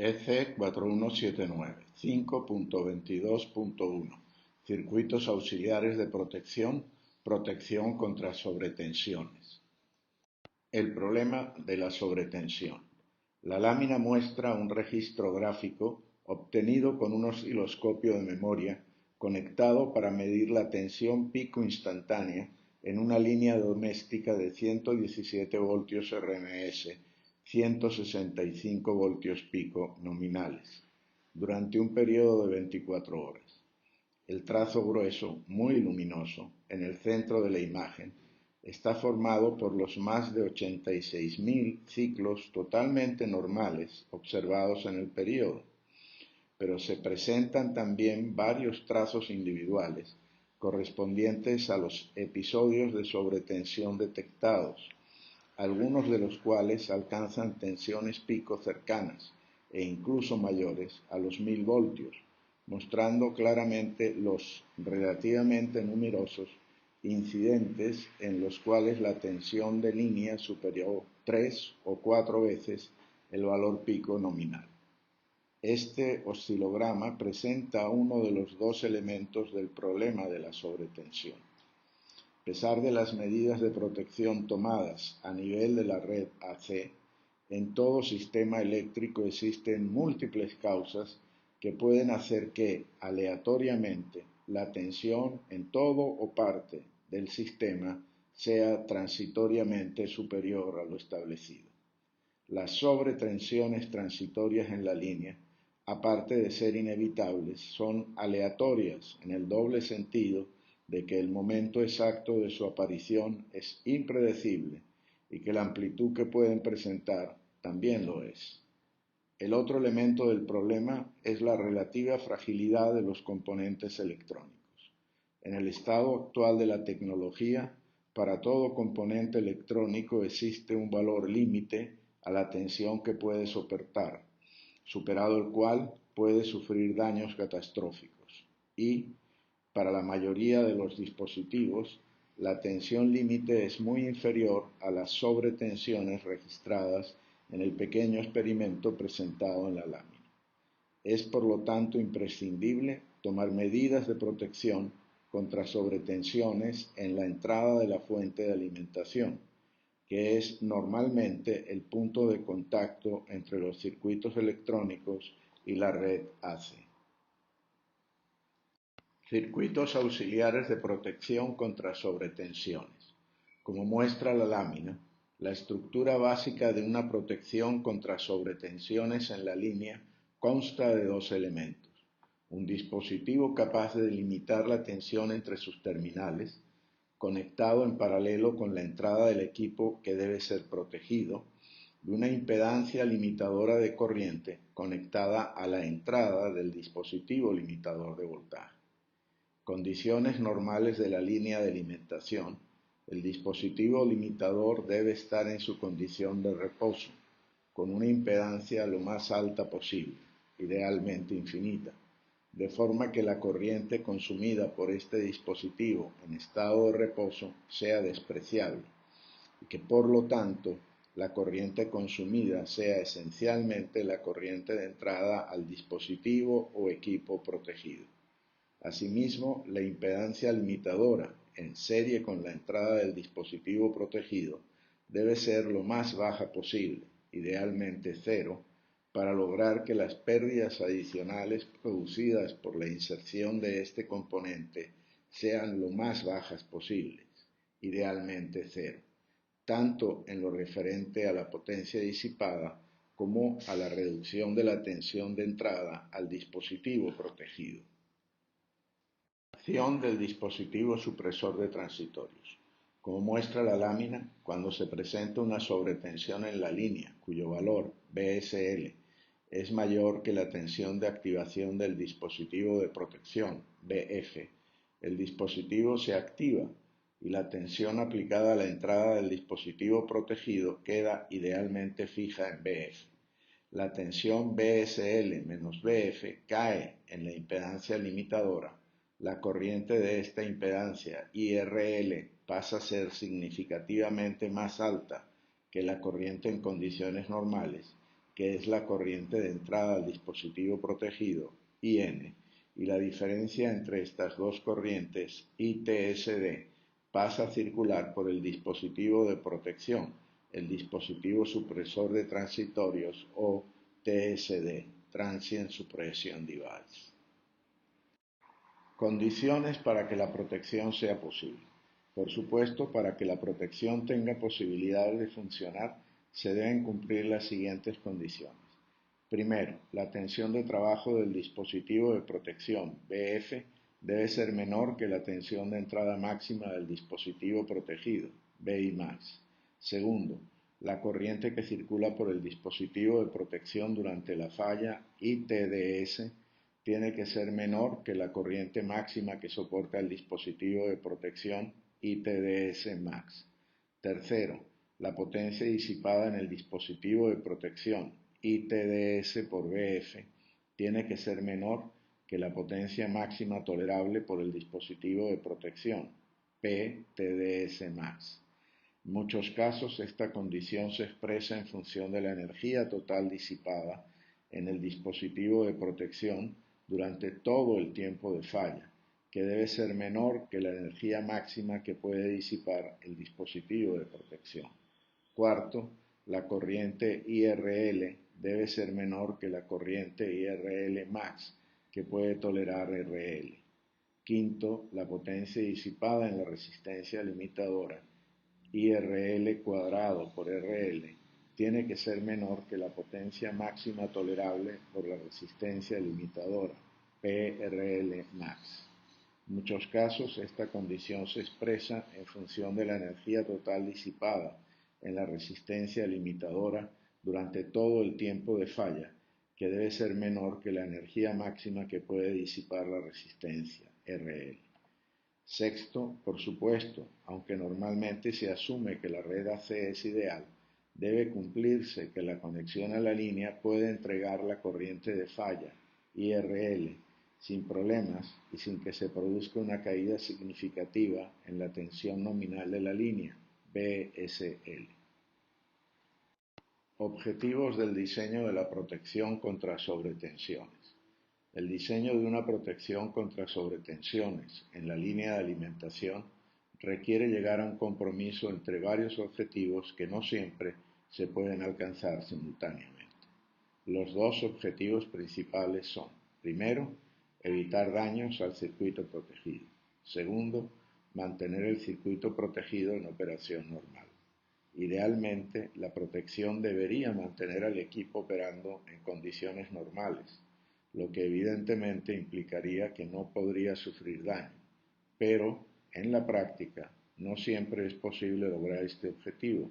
EC4179 5.22.1 Circuitos auxiliares de protección, protección contra sobretensiones. El problema de la sobretensión. La lámina muestra un registro gráfico obtenido con un osciloscopio de memoria conectado para medir la tensión pico instantánea en una línea doméstica de 117 voltios RMS, 165 voltios pico nominales, durante un periodo de 24 horas. El trazo grueso, muy luminoso, en el centro de la imagen, está formado por los más de 86.000 ciclos totalmente normales observados en el periodo, pero se presentan también varios trazos individuales correspondientes a los episodios de sobretensión detectados, algunos de los cuales alcanzan tensiones pico cercanas e incluso mayores a los 1000 voltios, mostrando claramente los relativamente numerosos incidentes en los cuales la tensión de línea superó 3 o 4 veces el valor pico nominal. Este oscilograma presenta uno de los dos elementos del problema de la sobretensión. A pesar de las medidas de protección tomadas a nivel de la red AC, en todo sistema eléctrico existen múltiples causas que pueden hacer que, aleatoriamente, la tensión en todo o parte del sistema sea transitoriamente superior a lo establecido. Las sobretensiones transitorias en la línea, aparte de ser inevitables, son aleatorias en el doble sentido de que el momento exacto de su aparición es impredecible y que la amplitud que pueden presentar también lo es. El otro elemento del problema es la relativa fragilidad de los componentes electrónicos. En el estado actual de la tecnología, para todo componente electrónico existe un valor límite a la tensión que puede soportar, superado el cual puede sufrir daños catastróficos. Y, para la mayoría de los dispositivos, la tensión límite es muy inferior a las sobretensiones registradas en el pequeño experimento presentado en la lámina. Es por lo tanto imprescindible tomar medidas de protección contra sobretensiones en la entrada de la fuente de alimentación, que es normalmente el punto de contacto entre los circuitos electrónicos y la red AC. Circuitos auxiliares de protección contra sobretensiones. Como muestra la lámina, la estructura básica de una protección contra sobretensiones en la línea consta de dos elementos: un dispositivo capaz de delimitar la tensión entre sus terminales, conectado en paralelo con la entrada del equipo que debe ser protegido, y una impedancia limitadora de corriente conectada a la entrada del dispositivo limitador de voltaje. Condiciones normales de la línea de alimentación. El dispositivo limitador debe estar en su condición de reposo, con una impedancia lo más alta posible, idealmente infinita, de forma que la corriente consumida por este dispositivo en estado de reposo sea despreciable y que por lo tanto la corriente consumida sea esencialmente la corriente de entrada al dispositivo o equipo protegido. Asimismo, la impedancia limitadora en serie con la entrada del dispositivo protegido debe ser lo más baja posible, idealmente cero, para lograr que las pérdidas adicionales producidas por la inserción de este componente sean lo más bajas posibles, idealmente cero, tanto en lo referente a la potencia disipada como a la reducción de la tensión de entrada al dispositivo protegido. Acción del dispositivo supresor de transitorios. Como muestra la lámina, cuando se presenta una sobretensión en la línea, cuyo valor, BSL, es mayor que la tensión de activación del dispositivo de protección, BF, el dispositivo se activa y la tensión aplicada a la entrada del dispositivo protegido queda idealmente fija en BF. La tensión BSL menos BF cae en la impedancia limitadora. La corriente de esta impedancia IRL pasa a ser significativamente más alta que la corriente en condiciones normales, que es la corriente de entrada al dispositivo protegido, IN, y la diferencia entre estas dos corrientes, ITSD, pasa a circular por el dispositivo de protección, el dispositivo supresor de transitorios o TSD, Transient Suppression Device. Condiciones para que la protección sea posible. Por supuesto, para que la protección tenga posibilidades de funcionar, se deben cumplir las siguientes condiciones. Primero, la tensión de trabajo del dispositivo de protección, BF, debe ser menor que la tensión de entrada máxima del dispositivo protegido, BImax. Segundo, la corriente que circula por el dispositivo de protección durante la falla ITDS tiene que ser menor que la corriente máxima que soporta el dispositivo de protección ITDS Max. Tercero, la potencia disipada en el dispositivo de protección ITDS por BF tiene que ser menor que la potencia máxima tolerable por el dispositivo de protección PTDS Max. En muchos casos esta condición se expresa en función de la energía total disipada en el dispositivo de protección durante todo el tiempo de falla, que debe ser menor que la energía máxima que puede disipar el dispositivo de protección. Cuarto, la corriente IRL debe ser menor que la corriente IRL max que puede tolerar RL. Quinto, la potencia disipada en la resistencia limitadora IRL cuadrado por RL tiene que ser menor que la potencia máxima tolerable por la resistencia limitadora PRL max. En muchos casos esta condición se expresa en función de la energía total disipada en la resistencia limitadora durante todo el tiempo de falla, que debe ser menor que la energía máxima que puede disipar la resistencia, RL. Sexto, por supuesto, aunque normalmente se asume que la red AC es ideal, debe cumplirse que la conexión a la línea puede entregar la corriente de falla, IRL, sin problemas y sin que se produzca una caída significativa en la tensión nominal de la línea, BSL. Objetivos del diseño de la protección contra sobretensiones. El diseño de una protección contra sobretensiones en la línea de alimentación requiere llegar a un compromiso entre varios objetivos que no siempre se pueden alcanzar simultáneamente. Los dos objetivos principales son, primero, evitar daños al circuito protegido. Segundo, mantener el circuito protegido en operación normal. Idealmente, la protección debería mantener al equipo operando en condiciones normales, lo que evidentemente implicaría que no podría sufrir daño, pero en la práctica no siempre es posible lograr este objetivo,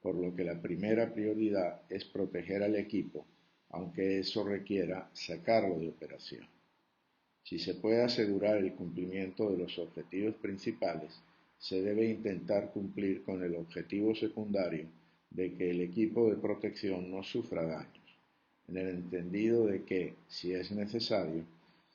por lo que la primera prioridad es proteger al equipo, aunque eso requiera sacarlo de operación. Si se puede asegurar el cumplimiento de los objetivos principales, se debe intentar cumplir con el objetivo secundario de que el equipo de protección no sufra daños, en el entendido de que, si es necesario,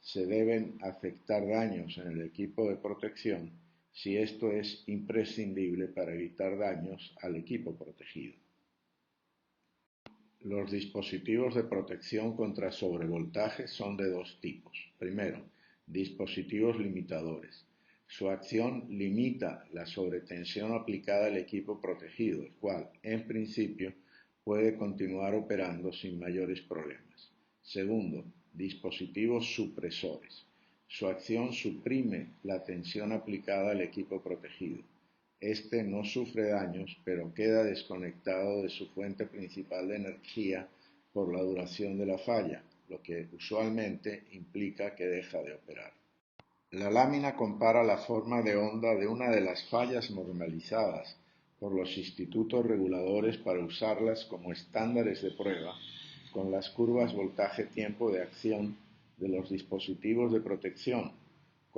se deben afectar daños en el equipo de protección si esto es imprescindible para evitar daños al equipo protegido. Los dispositivos de protección contra sobrevoltaje son de dos tipos. Primero, dispositivos limitadores. Su acción limita la sobretensión aplicada al equipo protegido, el cual, en principio, puede continuar operando sin mayores problemas. Segundo, dispositivos supresores. Su acción suprime la tensión aplicada al equipo protegido. Este no sufre daños, pero queda desconectado de su fuente principal de energía por la duración de la falla, lo que usualmente implica que deja de operar. La lámina compara la forma de onda de una de las fallas normalizadas por los institutos reguladores para usarlas como estándares de prueba con las curvas voltaje-tiempo de acción de los dispositivos de protección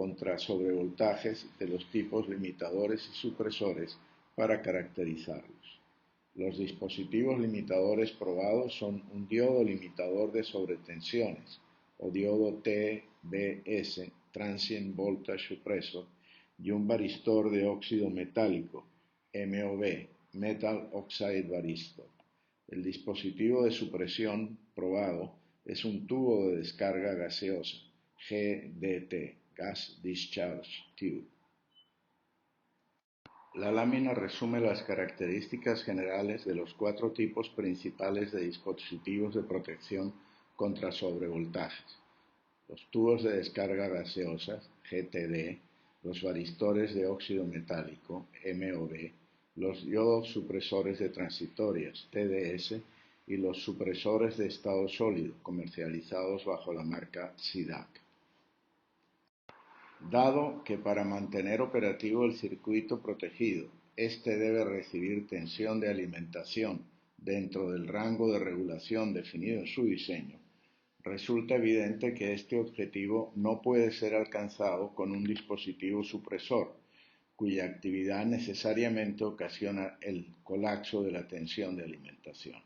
contra sobrevoltajes de los tipos limitadores y supresores para caracterizarlos. Los dispositivos limitadores probados son un diodo limitador de sobretensiones o diodo TVS, Transient Voltage Suppressor, y un varistor de óxido metálico, MOV, Metal Oxide Varistor. El dispositivo de supresión probado es un tubo de descarga gaseosa, GDT, Gas Discharge Tube. La lámina resume las características generales de los 4 tipos principales de dispositivos de protección contra sobrevoltajes: los tubos de descarga gaseosa, GTD, los varistores de óxido metálico, MOD, los diodosupresores de transitorias, TDS, y los supresores de estado sólido, comercializados bajo la marca SIDAC. Dado que para mantener operativo el circuito protegido, éste debe recibir tensión de alimentación dentro del rango de regulación definido en su diseño, resulta evidente que este objetivo no puede ser alcanzado con un dispositivo supresor, cuya actividad necesariamente ocasiona el colapso de la tensión de alimentación.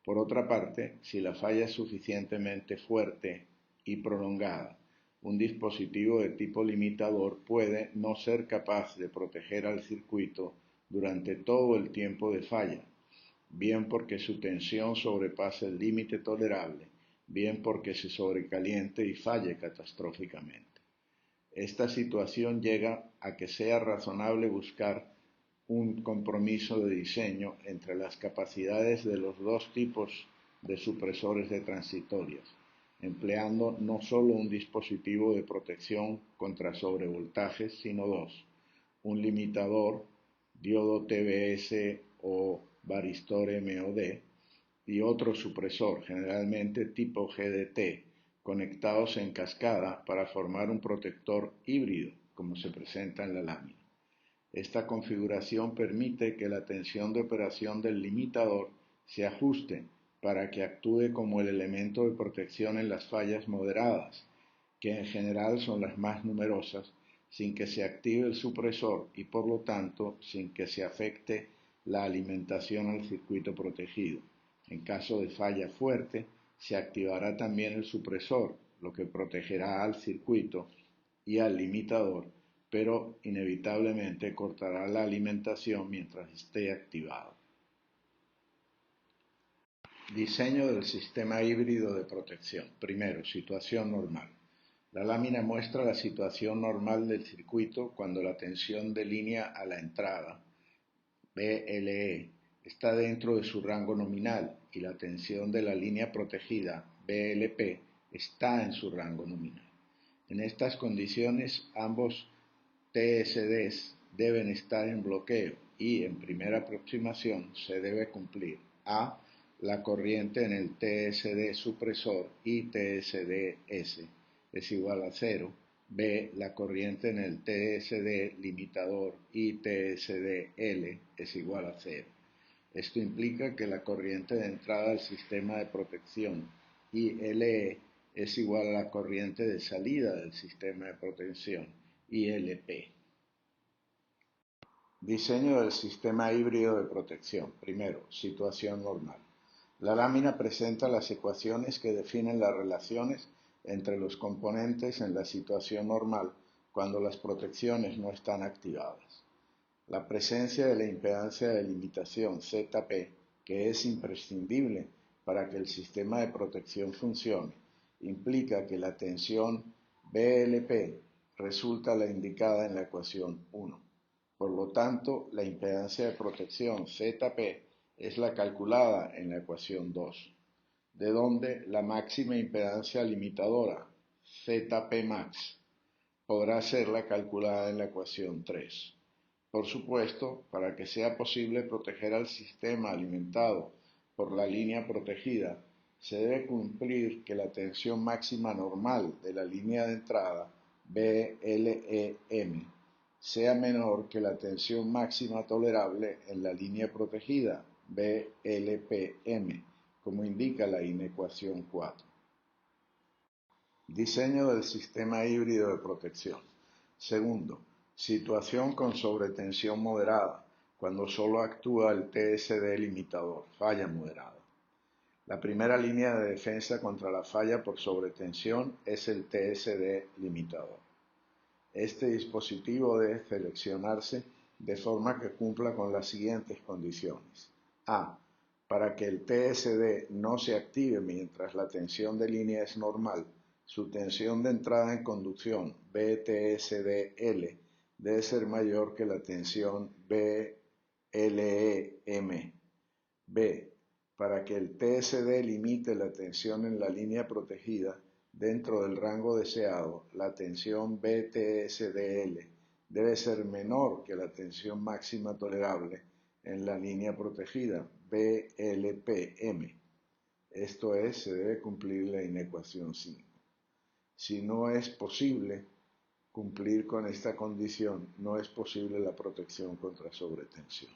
Por otra parte, si la falla es suficientemente fuerte y prolongada, un dispositivo de tipo limitador puede no ser capaz de proteger al circuito durante todo el tiempo de falla, bien porque su tensión sobrepase el límite tolerable, bien porque se sobrecaliente y falle catastróficamente. Esta situación llega a que sea razonable buscar un compromiso de diseño entre las capacidades de los 2 tipos de supresores de transitorias, empleando no solo un dispositivo de protección contra sobrevoltajes, sino 2, un limitador, diodo TBS o varistor MOD, y otro supresor, generalmente tipo GDT, conectados en cascada para formar un protector híbrido, como se presenta en la lámina. Esta configuración permite que la tensión de operación del limitador se ajuste para que actúe como el elemento de protección en las fallas moderadas, que en general son las más numerosas, sin que se active el supresor y por lo tanto sin que se afecte la alimentación al circuito protegido. En caso de falla fuerte, se activará también el supresor, lo que protegerá al circuito y al limitador, pero inevitablemente cortará la alimentación mientras esté activado. Diseño del sistema híbrido de protección. Primero, situación normal. La lámina muestra la situación normal del circuito cuando la tensión de línea a la entrada, BLE, está dentro de su rango nominal y la tensión de la línea protegida, BLP, está en su rango nominal. En estas condiciones, ambos TSDs deben estar en bloqueo y, en primera aproximación, se debe cumplir a. La corriente en el TSD supresor ITSDS es igual a 0, b. La corriente en el TSD limitador ITSDL es igual a 0. Esto implica que la corriente de entrada al sistema de protección ILE es igual a la corriente de salida del sistema de protección ILP. Diseño del sistema híbrido de protección. Primero, situación normal. La lámina presenta las ecuaciones que definen las relaciones entre los componentes en la situación normal cuando las protecciones no están activadas. La presencia de la impedancia de limitación ZP, que es imprescindible para que el sistema de protección funcione, implica que la tensión BLP resulta la indicada en la ecuación 1. Por lo tanto, la impedancia de protección ZP es la calculada en la ecuación 2, de donde la máxima impedancia limitadora, ZPmax, podrá ser la calculada en la ecuación 3. Por supuesto, para que sea posible proteger al sistema alimentado por la línea protegida, se debe cumplir que la tensión máxima normal de la línea de entrada, BLEM, sea menor que la tensión máxima tolerable en la línea protegida, BLPM, como indica la inecuación 4. Diseño del sistema híbrido de protección. Segundo, situación con sobretensión moderada, cuando solo actúa el TSD limitador, falla moderada. La primera línea de defensa contra la falla por sobretensión es el TSD limitador. Este dispositivo debe seleccionarse de forma que cumpla con las siguientes condiciones. A. Para que el TSD no se active mientras la tensión de línea es normal, su tensión de entrada en conducción, BTSDL, debe ser mayor que la tensión BLEM. B. Para que el TSD limite la tensión en la línea protegida dentro del rango deseado, la tensión BTSDL debe ser menor que la tensión máxima tolerable en la línea protegida, BLPM. Esto es, se debe cumplir la inecuación 5. Si no es posible cumplir con esta condición, no es posible la protección contra sobretensión.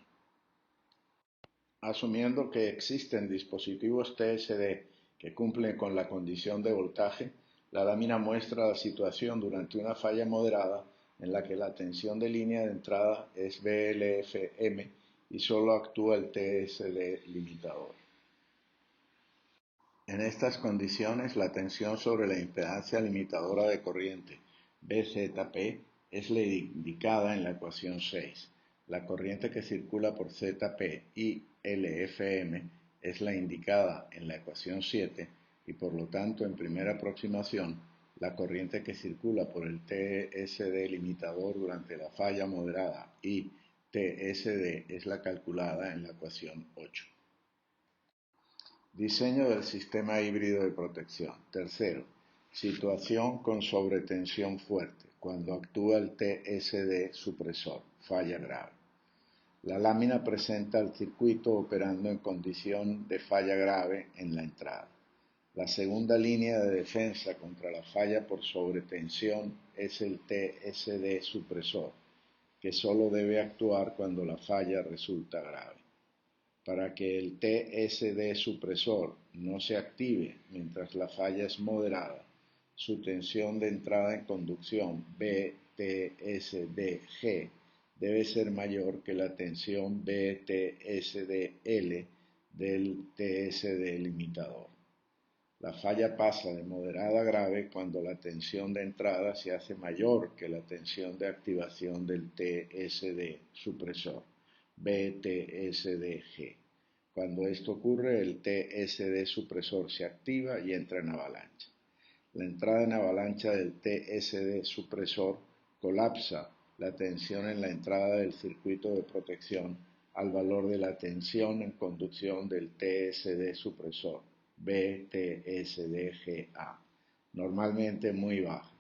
Asumiendo que existen dispositivos TSD que cumplen con la condición de voltaje, la lámina muestra la situación durante una falla moderada en la que la tensión de línea de entrada es BLFM y solo actúa el TSD limitador. En estas condiciones, la tensión sobre la impedancia limitadora de corriente, BZP, es la indicada en la ecuación 6. La corriente que circula por ZP y LFM es la indicada en la ecuación 7 y por lo tanto en primera aproximación, la corriente que circula por el TSD limitador durante la falla moderada y TSD es la calculada en la ecuación 8. Diseño del sistema híbrido de protección. Tercero, situación con sobretensión fuerte, cuando actúa el TSD supresor, falla grave. La lámina presenta el circuito operando en condición de falla grave en la entrada. La segunda línea de defensa contra la falla por sobretensión es el TSD supresor, que solo debe actuar cuando la falla resulta grave. Para que el TSD supresor no se active mientras la falla es moderada, su tensión de entrada en conducción BTSDG debe ser mayor que la tensión BTSDL del TSD limitador. La falla pasa de moderada a grave cuando la tensión de entrada se hace mayor que la tensión de activación del TSD supresor, BTSDG. Cuando esto ocurre, el TSD supresor se activa y entra en avalancha. La entrada en avalancha del TSD supresor colapsa la tensión en la entrada del circuito de protección al valor de la tensión en conducción del TSD supresor, BTSDGA, normalmente muy baja.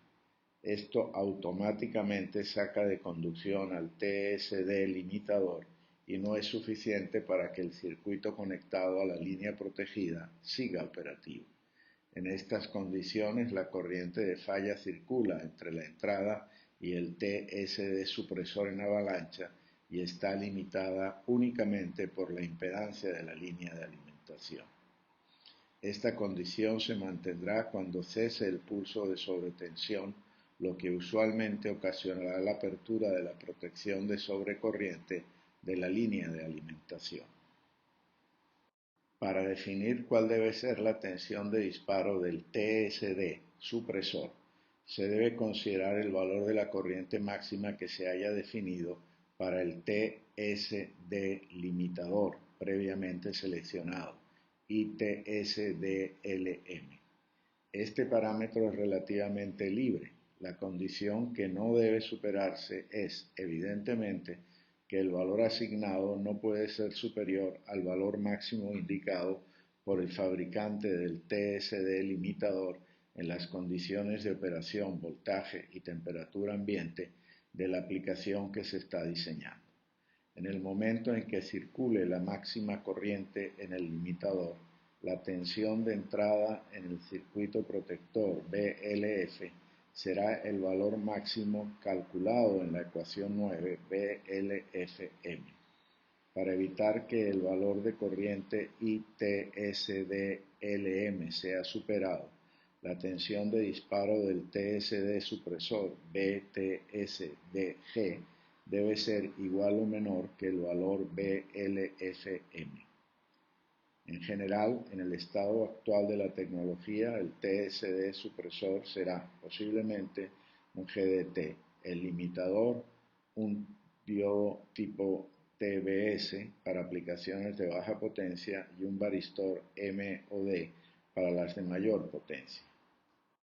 Esto automáticamente saca de conducción al TSD limitador y no es suficiente para que el circuito conectado a la línea protegida siga operativo. En estas condiciones, la corriente de falla circula entre la entrada y el TSD supresor en avalancha y está limitada únicamente por la impedancia de la línea de alimentación. Esta condición se mantendrá cuando cese el pulso de sobretensión, lo que usualmente ocasionará la apertura de la protección de sobrecorriente de la línea de alimentación. Para definir cuál debe ser la tensión de disparo del TSD supresor, se debe considerar el valor de la corriente máxima que se haya definido para el TSD limitador previamente seleccionado y TSDLM. Este parámetro es relativamente libre. La condición que no debe superarse es, evidentemente, que el valor asignado no puede ser superior al valor máximo indicado por el fabricante del TSD limitador en las condiciones de operación, voltaje y temperatura ambiente de la aplicación que se está diseñando. En el momento en que circule la máxima corriente en el limitador, la tensión de entrada en el circuito protector BLF será el valor máximo calculado en la ecuación 9 BLFM. Para evitar que el valor de corriente ITSDLM sea superado, la tensión de disparo del TSD supresor BTSDG debe ser igual o menor que el valor BLFM. En general, en el estado actual de la tecnología, el TSD supresor será posiblemente un GDT, el limitador un diodo tipo TBS para aplicaciones de baja potencia y un varistor MOD para las de mayor potencia.